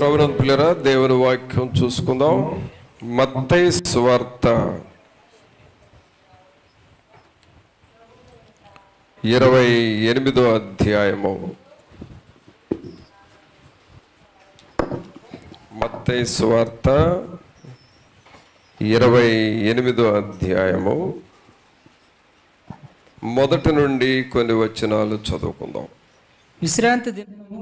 ప్రభునందు ప్రియులారా, దేవుని వాక్యం చూసుకుందాం. మత్తయి సువార్త 28వ అధ్యాయము. మత్తయి సువార్త 28వ అధ్యాయము మొదటి నుండి కొన్ని వచనాలు చదువుకుందాం. విశ్రాంతి దినము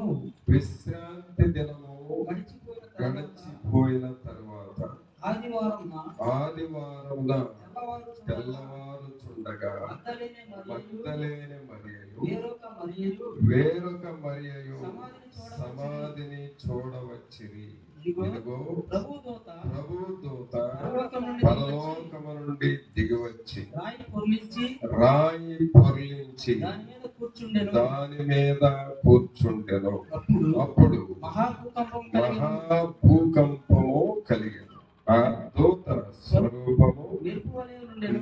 గడిచిపోయిన తర్వాత ఆదివారమున తెల్లవారుచుండగా మగ్దలేనే మరియయు వేరొక మరియయు సమాధిని చూడవచ్చిరి. ఇదిగో ప్రభుదూత పరలోకము నుండి దిగివచ్చి రాయి పొర్లించి దాని మీద కూర్చుండెను. అప్పుడు మహాభూకంపము కలిగెను. ఆ దూత స్వరూపము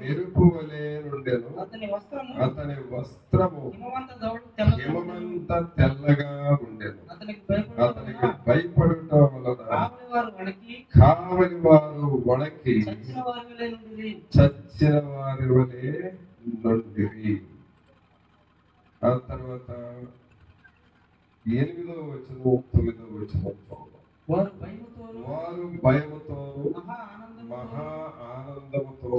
మెరుపు వలె నుండెను. అతని వస్త్రము హిమమంత తెల్లగా ఉండెను. అతనికి భయపడుట వలన కావలి వారు వణకి చచ్చిన వారి వలె నుండిరి. ఆ తర్వాత 8వ వచనం 9వ వచనం వారు భయముతో మహా ఆనందముతో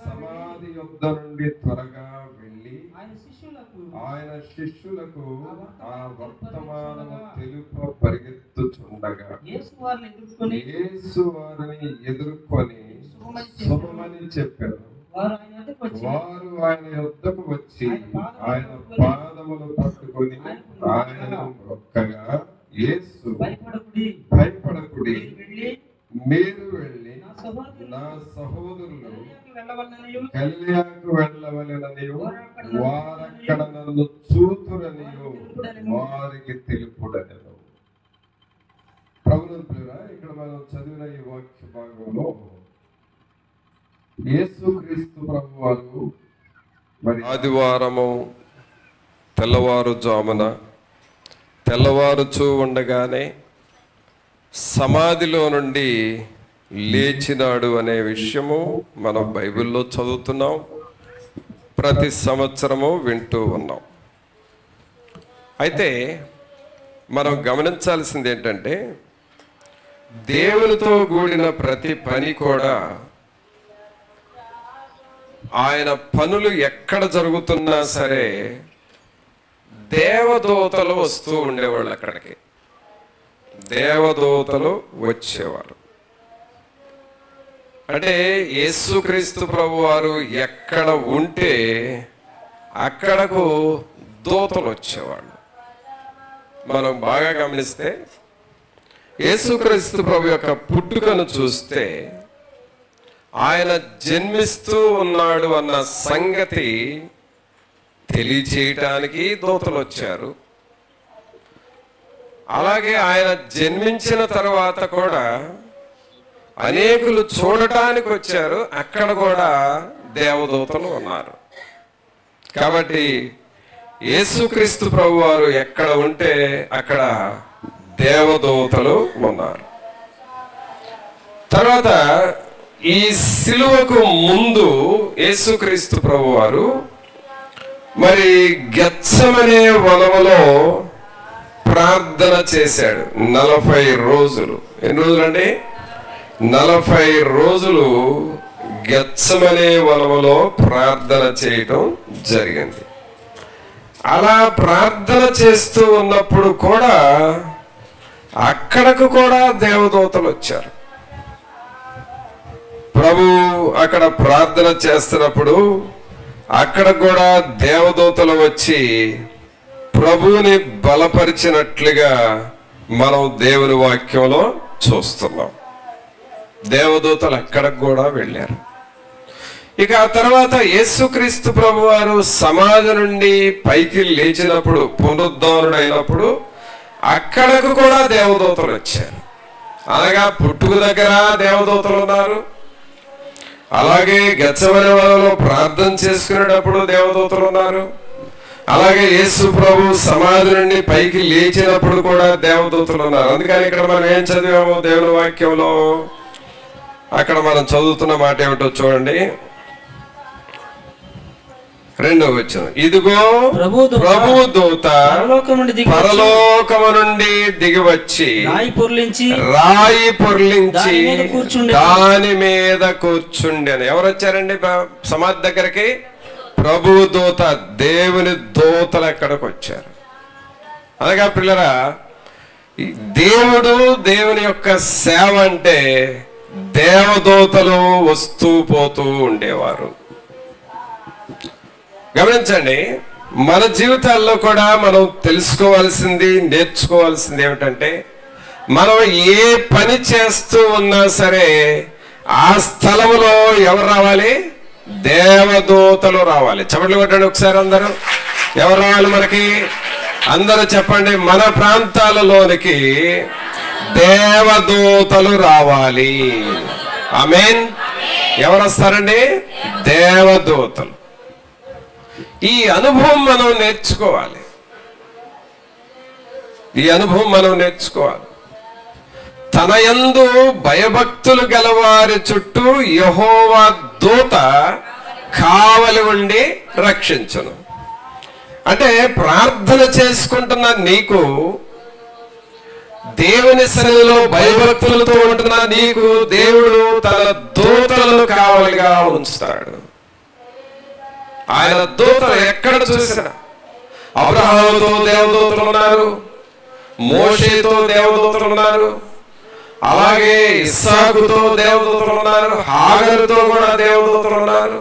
సమాధి యొద్ద నుండి త్వరగా వెళ్ళి ఆయన శిష్యులకు ఆ వర్తమానము తెలుప పరిగెత్తుచుండగా యేసు వారిని ఎదుర్కొని శుభమని చెప్పారు. వారు ఆయన యొద్దకు వచ్చి ఆయన పాదములు పట్టుకొని ఆయనను మొక్కగా, యేసు భయపడకుడి, మీరు వెళ్ళి నా సహోదరులు కల్యాకు వెళ్ళవలెననియు వారక్కడ నన్ను చూతురనియు వారికి తెలుపుడనెను. ప్రభునందు ప్రియులారా, ఇక్కడ మనం చదివిన ఈ వాక్య భాగంలో యేసుక్రీస్తు ప్రభువారు మరి ఆదివారము తెల్లవారుచూ ఉండగానే సమాధిలో నుండి లేచినాడు అనే విషయము మనం బైబిల్లో చదువుతున్నాం, ప్రతి సంవత్సరము వింటూ ఉన్నాం. అయితే మనం గమనించాల్సింది ఏంటంటే, దేవునితో కూడిన ప్రతి పని కూడా ఆయన పనులు ఎక్కడ జరుగుతున్నా సరే దేవదూతలు వస్తూ ఉండేవాళ్ళు. అక్కడికి దేవదూతలు వచ్చేవారు. అంటే యేసుక్రీస్తు ప్రభు వారు ఎక్కడ ఉంటే అక్కడకు దూతలు వచ్చేవాళ్ళు. మనం బాగా గమనిస్తే యేసుక్రీస్తు ప్రభు యొక్క పుట్టుకను చూస్తే ఆయన జన్మిస్తూ ఉన్నాడు అన్న సంగతి తెలియచేయటానికి దూతలు వచ్చారు. అలాగే ఆయన జన్మించిన తర్వాత కూడా అనేకులు చూడటానికి వచ్చారు. అక్కడ కూడా దేవదూతలు ఉన్నారు. కాబట్టి యేసుక్రీస్తు ప్రభు వారు ఎక్కడ ఉంటే అక్కడ దేవదూతలు ఉన్నారు. తర్వాత ఈ సిలువకు ముందు యేసుక్రీస్తు ప్రభు వారు మరి గెత్సెమనే వనములో ప్రార్థన చేశాడు 40 రోజులు. ఎన్ని రోజులండి? 40 రోజులు గెత్సెమనే వనములో ప్రార్థన చేయటం జరిగింది. అలా ప్రార్థన చేస్తూ ఉన్నప్పుడు కూడా అక్కడకు కూడా దేవదూతలు వచ్చారు. ప్రభు అక్కడ ప్రార్థన చేస్తున్నప్పుడు అక్కడ కూడా దేవదూతలు వచ్చి ప్రభువుని బలపరిచినట్లుగా మనం దేవుని వాక్యంలో చూస్తున్నాం. దేవదూతలు అక్కడికి కూడా వెళ్ళారు. ఇక ఆ తర్వాత యేసుక్రీస్తు ప్రభు వారు సమాధి నుండి పైకి లేచినప్పుడు, పునరుద్ధానుడైనప్పుడు అక్కడకు కూడా దేవదూతలు వచ్చారు. అనగా పుట్టుక దగ్గర దేవదూతలు ఉన్నారు. అలాగే గెత్సెమనే వనంలో ప్రార్థన చేసుకునేటప్పుడు దేవదూతలు ఉన్నారు. అలాగే యేసు ప్రభు సమాధి నుండి పైకి లేచినప్పుడు కూడా దేవదూతలు ఉన్నారు. అందుకని ఇక్కడ మనం ఏం చదివాము దేవుని వాక్యంలో? అక్కడ మనం చదువుతున్న మాట ఏమిటో చూడండి. 2వ వచనం, ఇదిగో ప్రభువు దూత పరలోకము నుండి దిగి వచ్చి రాయి పొర్లించి దాని మీద కూర్చుండి అని. ఎవరు వచ్చారండి సమాధి దగ్గరికి? ప్రభువు దూత, దేవుని దూతలు ఎక్కడికి వచ్చారు. అనగా పిల్లరా, దేవుడు దేవుని యొక్క సేవ అంటే దేవదూతలు వస్తూ పోతూ ఉండేవారు. గమనించండి, మన జీవితాల్లో కూడా మనం తెలుసుకోవాల్సింది, నేర్చుకోవాల్సింది ఏమిటంటే, మనం ఏ పని చేస్తూ ఉన్నా సరే ఆ స్థలంలో ఎవరు రావాలి? దేవదూతలు రావాలి. చప్పట్లు కొట్టండి ఒకసారి అందరూ. ఎవరు రావాలి మనకి? అందరూ చెప్పండి. మన ప్రాంతాలలోనికి దేవదూతలు రావాలి. ఆమేన్. ఎవరు వస్తారండి? దేవదూతలు. ఈ అనుభవం మనం నేర్చుకోవాలి. తన యందు భయభక్తులు గలవారి చుట్టూ యెహోవా దూత కావలి ఉండి రక్షించును. అంటే ప్రార్థన చేసుకుంటున్న నీకు, దేవుని సన్నిధిలో భయభక్తులతో ఉంటున్న నీకు దేవుడు తన దూతలను కావలిగా ఉంచుతాడు. ఆయన దూతలు ఎక్కడ చూసినా, అబ్రహాముతో దేవదూతలు ఉన్నారు, మోషేతో దేవదూతలు ఉన్నారు, అలాగే ఇస్సాకుతో దేవదూతలు ఉన్నారు, హాగరుతో కూడా దేవదూతలు ఉన్నారు,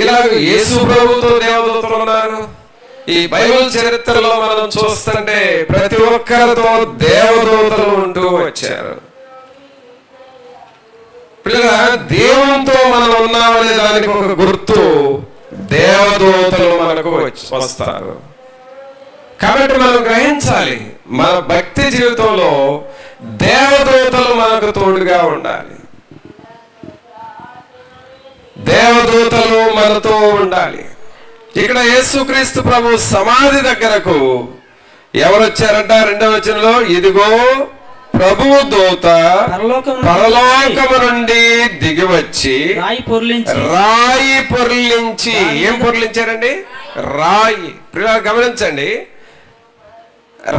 ఇలాగ యేసు ప్రభుతో దేవదూతలు ఉన్నారు. ఈ బైబిల్ చరిత్రలో మనం చూస్తుంటే ప్రతి ఒక్కరితో దేవదూతలు ఉంటూ వచ్చారు. పిల్లగా, దేవునితో మనం ఉన్నామనే దానికి ఒక గుర్తు దేవదూతలు మనకు వస్తారు. కాబట్టి మనం గ్రహించాలి, మన భక్తి జీవితంలో దేవదూతలు మనకు తోడుగా ఉండాలి. దేవదూతలు మనతో ఉండాలి. ఇక్కడ యేసుక్రీస్తు ప్రభు సమాధి దగ్గరకు ఎవరు వచ్చారంట? 2వ వచనంలో, ఇదిగో ప్రభువు దూత పరలోకము నుండి దిగి వచ్చి రాయి పొర్లించి. ఏం పొర్లించారండి? రాయి. గమనించండి,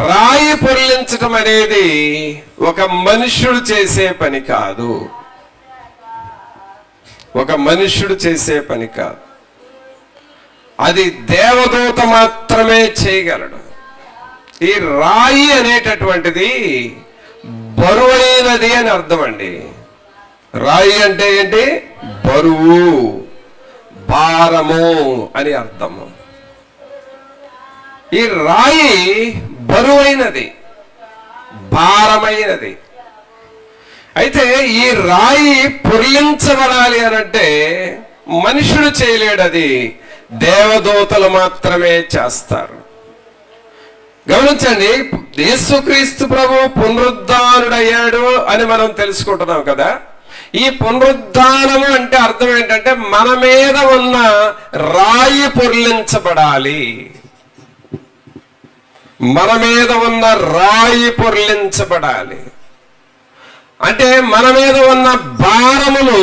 రాయి పొర్లించటం అనేది ఒక మనుష్యుడు చేసే పని కాదు. అది దేవదూత మాత్రమే చేయగలడు. ఈ రాయి అనేటటువంటిది బరువైనది అని అర్థం అండి. రాయి అంటే ఏంటి? బరువు, భారము అని అర్థము. ఈ రాయి బరువైనది, భారమైనది. అయితే ఈ రాయి పొర్లించబడాలి అనంటే మనుషుడు చేయలేడు, అది దేవదూతలు మాత్రమే చేస్తారు. గమనించండి, యేసుక్రీస్తు ప్రభు పునరుద్ధానుడయ్యాడు అని మనం తెలుసుకుంటున్నాం కదా. ఈ పునరుద్ధానము అంటే అర్థం ఏంటంటే మన మీద ఉన్న రాయి పొర్లించబడాలి. మన మీద ఉన్న రాయి పొర్లించబడాలి అంటే మన మీద ఉన్న భారములు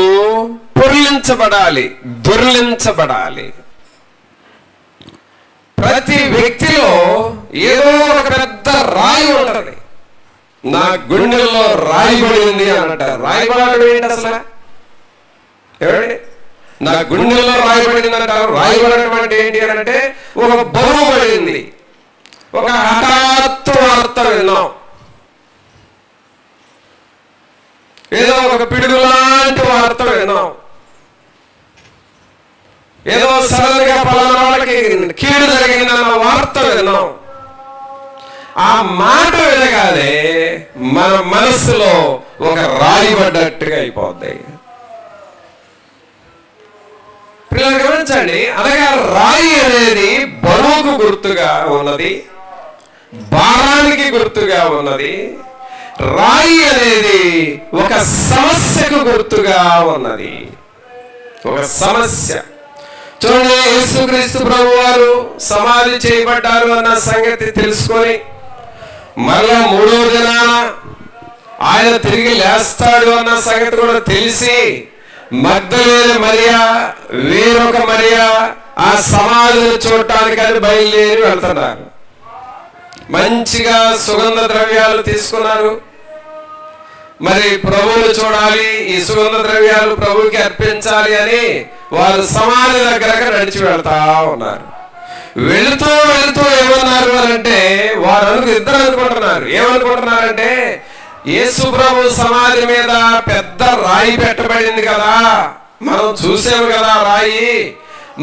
పొర్లించబడాలి, దొర్లించబడాలి. ప్రతి వ్యక్తిలో ఏదో ఒక పెద్ద రాయి ఉంటుంది. నా గుండెల్లో రాయిబడింది అంటారు. రాయిబడడం ఏంటి అసలు? నా గుండెల్లో రాయిబడింది అంటారు. రాయిబడడం అంటే ఏంటి అంటే ఒక బరువు పడింది, ఒక హఠాత్తు వార్త విన్నాం, ఏదో ఒక పిడుగు లాంటి వార్త విన్నాం, ఏదో సడన్ గా పలానా వాళ్ళకి కీడు జరిగిందన్న వార్త విన్నాం. ఆ మాట వినగానే మన మనసులో ఒక రాయి పడ్డట్టుగా అయిపోద్ది. పిల్లలు గమనించండి, అనగా రాయి అనేది బరువుకు గుర్తుగా ఉన్నది, భారానికి గుర్తుగా ఉన్నది. రాయి అనేది ఒక సమస్యకు గుర్తుగా ఉన్నది, ఒక సమస్య. చూడండి, యేసుక్రీస్తు ప్రభు వారు సమాధి చేయబడ్డారు అన్న సంగతి తెలుసుకొని మరలా 3వ దినాన ఆయన తిరిగి లేస్తాడు అన్న సంగతి కూడా తెలిసి మగ్దలేని మరియా, వేరొక మరియా ఆ సమాధిని చూడటానికి అని బయలుదేరి వెళ్తున్నారు. మంచిగా సుగంధ ద్రవ్యాలు తీసుకున్నారు. మరి ప్రభువును చూడాలి, ఈ సుగంధ ద్రవ్యాలు ప్రభువుకి అర్పించాలి అని వారు సమాధి దగ్గరకు నడిచి వెళ్తా ఉన్నారు. వెళుతూ వెళుతూ ఏమన్నారు అంటే, వారు ఇద్దరు అనుకుంటున్నారు. ఏమనుకుంటున్నారంటే, యేసు ప్రభు సమాధి మీద పెద్ద రాయి పెట్టబడింది కదా, మనం చూసాము కదా రాయి.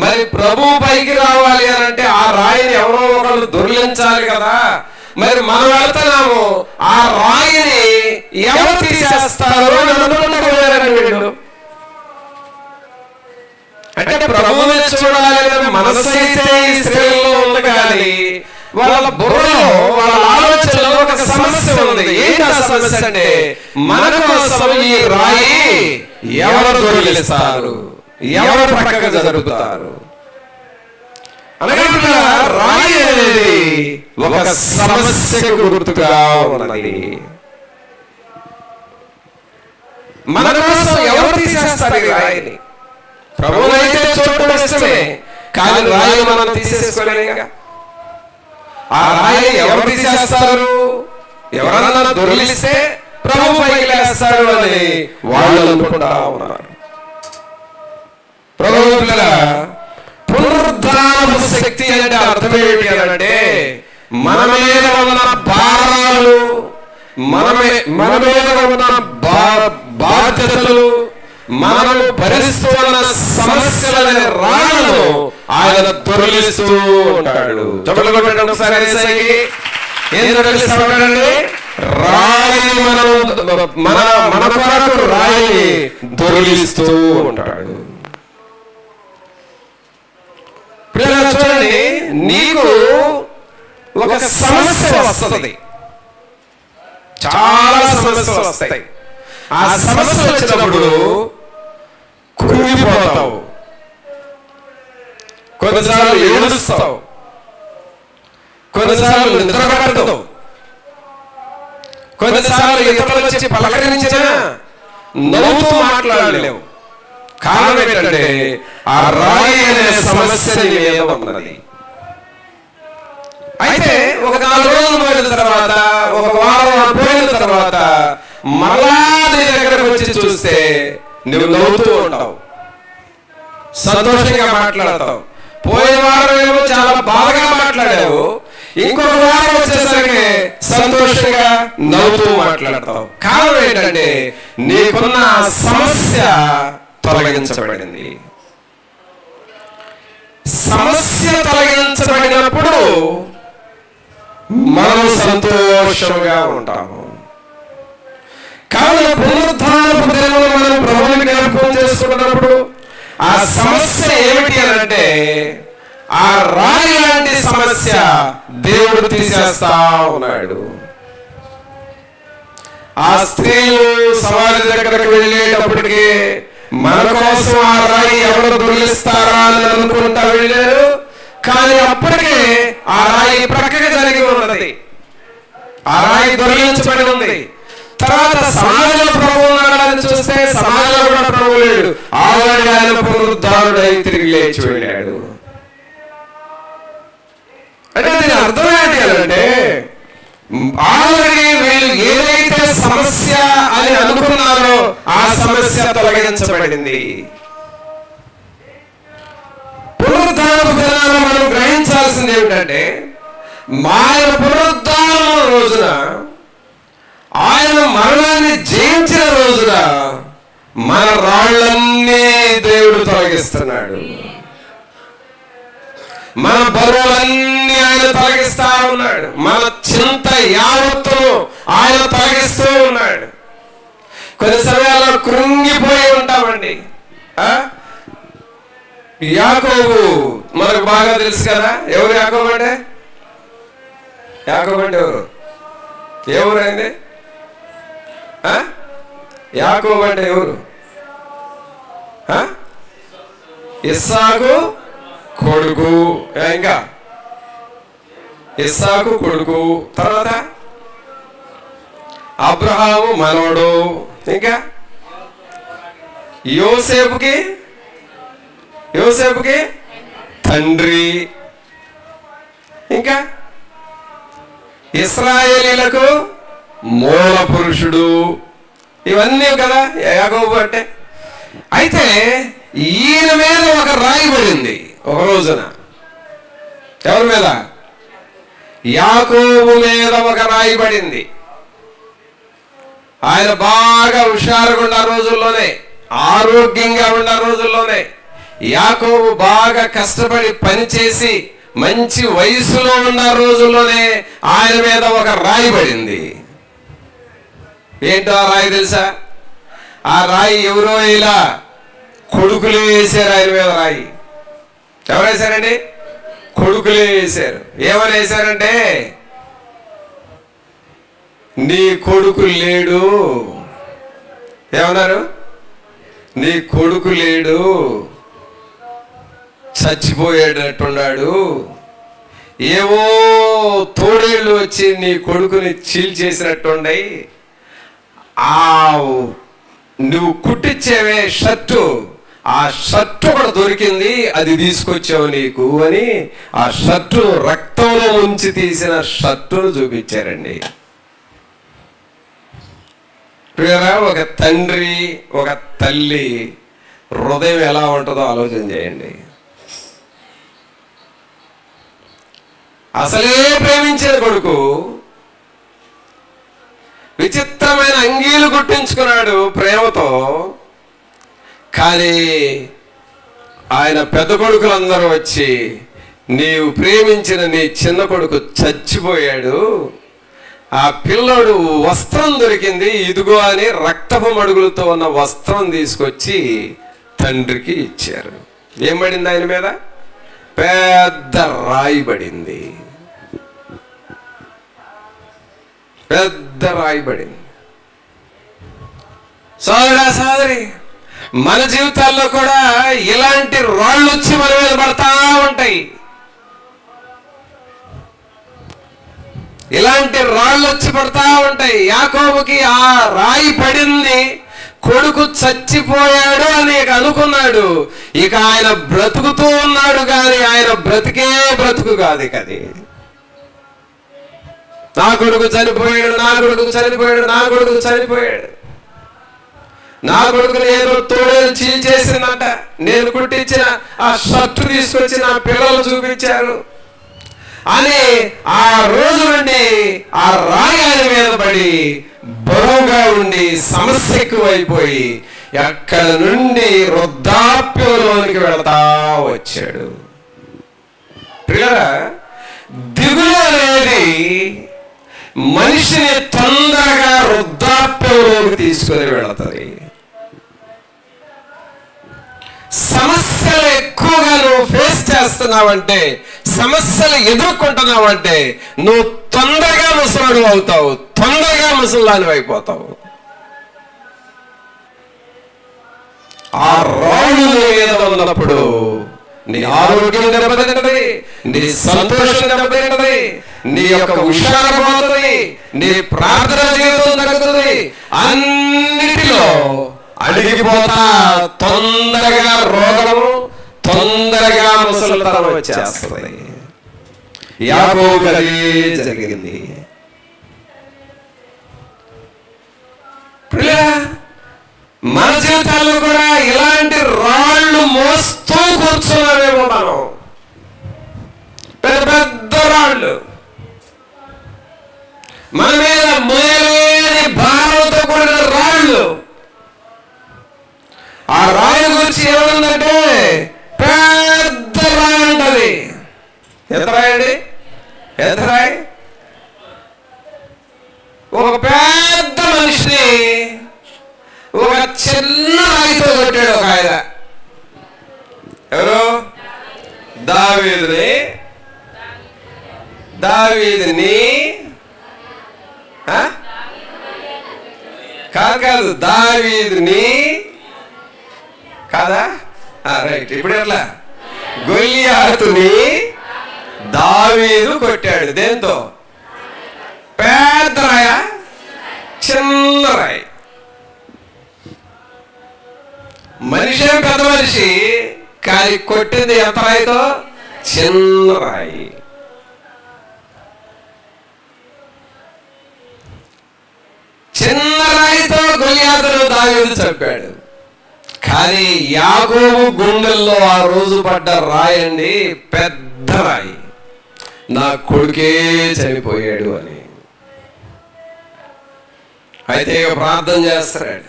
మరి ప్రభు పైకి రావాలి అని అంటే ఆ రాయిని ఎవరో ఒకళ్ళు దొర్లించాలి కదా. మరి మనం వెళ్తున్నాము, ఆ రాయిని ఎవరు తీసేస్తారో అని అనుకుంటున్నారండి వీళ్ళు. అంటే ప్రభువుని చూడాలి మనసు అయితే ఈ స్త్రీల్లో ఉంది, కానీ వాళ్ళ బుర్రలో, వాళ్ళ ఆలోచనలో ఒక సమస్య ఉంది. ఏంటి ఆ సమస్య అంటే, మన కోసం ఈ రాయి ఎవరు దొరికిస్తారు, ఎవరు ప్రక్కగా జరుపుతారు. అనగా రాయి అనేది ఒక సమస్యకు గుర్తుగా ఉన్నది. మన కోసం ఎవరు తీసేస్తారు ఈ రాయిని? ప్రభువునైతే చూడటం ఇష్టమే, కానీ రాయి మనం తీసేసుకోలేక. ఆ రాయి ఎవరు తీసేస్తారు? ఎవరన్నా దొరికిస్తే ప్రభు పైకి లేస్తాడు అని వాళ్ళు అనుకుంటా ఉన్నారు. ప్రభు పునరుద్ధానపు శక్తి అంటే అర్థం ఏమిటి అంటే, మన మీద ఉన్న భారాలు, మన మీద ఉన్న బాధ్యతలు, మనము భరిస్తున్న సమస్యలనే రాళ్ళను ఆయన దొరికిస్తూ ఉంటాడు. రాయిని మన కొరకు రాయిని దొరికిస్తూ ఉంటాడు. చూడండి, నీకు ఒక సమస్య వస్తుంది, చాలా సమస్యలు వస్తాయి. ఆ సమస్య వచ్చినప్పుడు కృంగిపోతావు, కొన్నిసార్లు ఏడుస్తావు, కొన్నిసార్లు నిద్రపడతావు, కొన్నిసార్లు ఇతరులు వచ్చి పలకరించినా నవ్వుతూ మాట్లాడలేవు. కారణం ఏంటంటే ఆ రాయి అనే సమస్య నీ మీద ఉన్నది. అయితే ఒక 4 రోజులు పోయిన తర్వాత, ఒక వారం పోయిన తర్వాత మళ్ళా నీ దగ్గరకు వచ్చి చూస్తే నువ్వు నవ్వుతూ ఉంటావు, సంతోషంగా మాట్లాడతావు. పోయిన వారం ఏమో చాలా బాగా మాట్లాడావు, ఇంకొక వారం వచ్చేసరికి సంతోషంగా నవ్వుతూ మాట్లాడతావు. కారణం ఏంటంటే నీకున్న సమస్య తొలగించబడింది. సమస్య తొలగించబడినప్పుడు మనం సంతోషంగా ఉంటాము. కావున పునరుద్ధానపు దినమున మనం ప్రభువుని జ్ఞాపకం చేసుకున్నప్పుడు ఆ సమస్య ఏమిటి అంటే, ఆ రాయి లాంటి సమస్య దేవుడు తీసేస్తా ఉన్నాడు. ఆ స్త్రీలు సమాధి దగ్గరకు వెళ్ళేటప్పటికి మన కోసం ఆ రాయి ఎవరు దొరికిస్తారా అని అనుకుంటా వెళ్ళారు. కానీ అప్పటికే ఆ రాయి ప్రక్కగా జరిగి ఉన్నది, ఆ రాయి దొరికించబడి ఉంది. తర్వాత సమాధిలో ప్రభువు ఉన్నాడని చూస్తే సమాధిలో కూడా ప్రభువు లేడు. ఆల్రెడీ ఆయన పునరుద్ధారుడై తిరిగి లేచి వెళ్ళాడు. అంటే దీని అర్థం ఏంటి అంటే, ఆల్రెడీ వీళ్ళు ఏదైతే సమస్య అని అనుకున్నారో ఆ సమస్య తొలగించబడింది. పునరుద్ధానపు దినాన మనం గ్రహించాల్సింది ఏమిటంటే, ఆయన పునరుద్ధానం రోజున, ఆయన మరణాన్ని జయించిన రోజున మన రాళ్ళన్నీ దేవుడు తొలగిస్తున్నాడు. మన బరువులన్నీ ఆయన తొలగిస్తా ఉన్నాడు. మన చింత యావత్తును ఆయన తొలగిస్తూ ఉన్నాడు. కొన్ని సమయాల్లో కృంగిపోయి ఉంటామండి. యాకోబు మనకు బాగా తెలుసు కదా. ఎవరు యాకోబు అంటే? యాకోబు అంటే ఎవరు? ఎవరైంది యాకోబు అంటే ఎవరు? ఇస్సాకు కొడుకు, ఇంకా ఇస్సాకు కొడుకు, తర్వాత అబ్రహాము మనవడు, ఇంకా యోసేపుకి తండ్రి, ఇంకా ఇశ్రాయేలీలకు మూల పురుషుడు. ఇవన్నీ కదా యాకోబు అంటే. అయితే ఈయన మీద ఒక రాయి పడింది ఒక రోజున. ఎవరి మీద? యాకోబు మీద ఒక రాయి పడింది. ఆయన బాగా హుషారుగా ఉన్న రోజుల్లోనే, ఆరోగ్యంగా ఉన్న రోజుల్లోనే, యాకోబు బాగా కష్టపడి పనిచేసి మంచి వయసులో ఉన్న రోజుల్లోనే ఆయన మీద ఒక రాయి పడింది. ఏంటో ఆ రాయి తెలుసా? ఆ రాయి ఎవరో ఇలా కొడుకులే వేశారు ఆయన మీద రాయి. ఎవరు వేశారండి? కొడుకులే వేశారు. ఏమని వేశారంటే, నీ కొడుకు లేడు. ఏమన్నారు? నీ కొడుకు లేడు, చచ్చిపోయేటట్టున్నాడు. ఏవో తోడేళ్ళు వచ్చి నీ కొడుకుని చీల్చేసినట్టున్నాయి. నువ్వు కుట్టించేవే షర్టు, ఆ షర్టు కూడా దొరికింది, అది తీసుకొచ్చావు నీకు అని ఆ షర్టు రక్తంలో ఉంచి తీసిన షర్టును చూపించారండి. ఒక తండ్రి, ఒక తల్లి హృదయం ఎలా ఉంటుందో ఆలోచన చేయండి. అసలే ప్రేమించిన కొడుకు విచిత్రమైన అంగీలు కుట్టించుకున్నాడు ప్రేమతో. కానీ ఆయన పెద్ద కొడుకులందరూ వచ్చి, నీవు ప్రేమించిన నీ చిన్న కొడుకు చచ్చిపోయాడు, ఆ పిల్లోడు వస్త్రం దొరికింది, ఇదిగో అని రక్తపు మడుగులతో ఉన్న వస్త్రం తీసుకొచ్చి తండ్రికి ఇచ్చారు. ఏం పడింది ఆయన మీద? పెద్ద రాయి పడింది. పెద్ద రాయి పడింది. సోదరా సోదరి, మన జీవితాల్లో కూడా ఇలాంటి రాళ్ళు వచ్చి మన మీద పడతా ఉంటాయి. ఇలాంటి రాళ్ళు వచ్చి పడతా ఉంటాయి. యాకోబుకి ఆ రాయి పడింది, కొడుకు చచ్చిపోయాడు అని అనుకున్నాడు. ఇక ఆయన బ్రతుకుతూ ఉన్నాడు కానీ ఆయన బ్రతికే బ్రతుకు కాదు. ఇక అది నా కొడుకు చనిపోయాడు, నా కొడుకు చనిపోయాడు, నా కొడుకు చనిపోయాడు, నా కొడుకుని ఏదో తోడేలు చీల్చేసిందంట, నేను కుట్టించిన ఆ షర్టు తీసుకొచ్చి నా పిల్లలు చూపించారు అని ఆ రోజు నుండి ఆ రాయి ఆయన మీద పడి బరువుగా ఉండి సమస్య ఎక్కువైపోయి ఎక్కడ నుండి వృద్ధాప్యంలోనికి వెళతా వచ్చాడు. పిల్లరా, దిగులు అనేది మనిషిని తొందరగా వృద్ధాప్యంలోకి తీసుకుని వెళతాయి. సమస్యలు ఎక్కువగా నువ్వు ఫేస్ చేస్తున్నావంటే, సమస్యలు ఎదుర్కొంటున్నావంటే నువ్వు తొందరగా ముసలాడు అవుతావు, తొందరగా ముసలాని అయిపోతావు. ఆ రాళ్ళు మీద ఉన్నప్పుడు నీ ఆరోగ్యం దెబ్బతింటది, నీ సంతోషం దెబ్బతింటది, నీ యొక్క హుషారు పోతుంది, నీ ప్రార్థన జీవితం తగ్గుతుంది, అన్నిటిలో అడిగిపోతా, తొందరగా రోగము, తొందరగా ముసలితనం వచ్చేస్తుంది. యాకోబుకి అదే జరిగింది. మన జీవితాల్లో కూడా ఇలాంటి రాళ్ళు మోస్తూ కూర్చున్నామేమో మనం. పెద్ద పెద్ద రాళ్ళు మన మీద మోయలేని భారంతో కూడిన రాళ్ళు. ఆ రాయి గురించి ఏముందంటే పెద్ద రాయి అంటది. ఎంత రాయి అండి? ఎంత రాయి? ఒక పెద్ద మనిషిని ఒక చిన్న రాయితో కొట్టాడు ఒక ఆయన. ఎవరు? దావీదుని కాదు, దావీదుని కాదా? రైట్. ఇప్పుడు ఎట్లా? గొల్లియాతుని దావీదు కొట్టాడు. దేంతో? పెద్ద రాయ, చిన్న రాయి. మనిషి పెద్ద మనిషి, కానీ కొట్టింది ఎంత రాయితో? చిన్న రాయి. చిన్న రాయితో గొల్లియాతును దావీదు చంపాడు. కానీ యాకోబు గుండెల్లో ఆ రోజు పడ్డ రాయండి పెద్ద రాయి. నా కొడుకే చనిపోయాడు అని. అయితే ప్రార్థన చేస్తున్నాడు.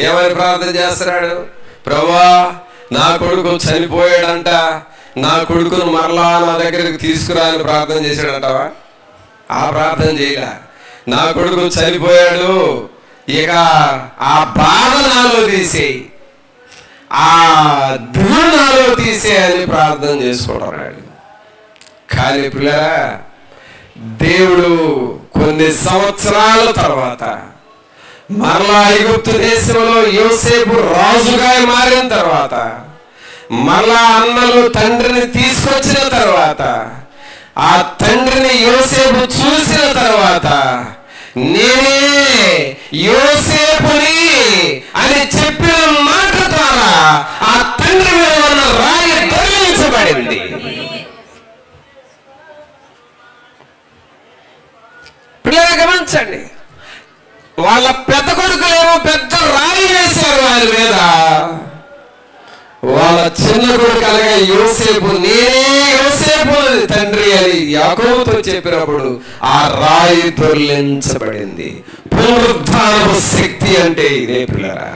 ఏమని ప్రార్థన చేస్తున్నాడు? ప్రభువా, నా కొడుకు చనిపోయాడంట, నా కొడుకును మరలా నా దగ్గరికి తీసుకురా అని ప్రార్థన చేశాడంటావా? ఆ ప్రార్థన చేయలే. నా కొడుకు చనిపోయాడు, ఇక ఆ బాధ నాలో తీసేయి, ఆ దిగులు నాలో తీసే అని ప్రార్థన చేసుకుంటున్నాడు. కానీ పిల్లరా, దేవుడు కొన్ని సంవత్సరాల తర్వాత మరలా ఐగుప్తు దేశంలో యోసేపు రాజుగా మారిన తర్వాత, మరలా అన్నలు తండ్రిని తీసుకొచ్చిన తర్వాత, ఆ తండ్రిని యోసేపు చూసిన తర్వాత, నేనే యోసేపుని అని చెప్పిన మాట ద్వారా ఆ తండ్రి మీద ఉన్న రాయి తొలగించబడింది. పిల్లలు గమనించండి, వాళ్ళ పెద్ద కొడుకులేమో పెద్ద రాయి వేశారు వారి మీద. వాళ్ళ చిన్న కొడుకు అనగా యోసేపు, నేనే యోసేపు తండ్రి అని యాకోబుతో చెప్పినప్పుడు ఆ రాయి దొర్లించబడింది. పునరుద్ధానపు శక్తి అంటే ఇదే పిల్లరా.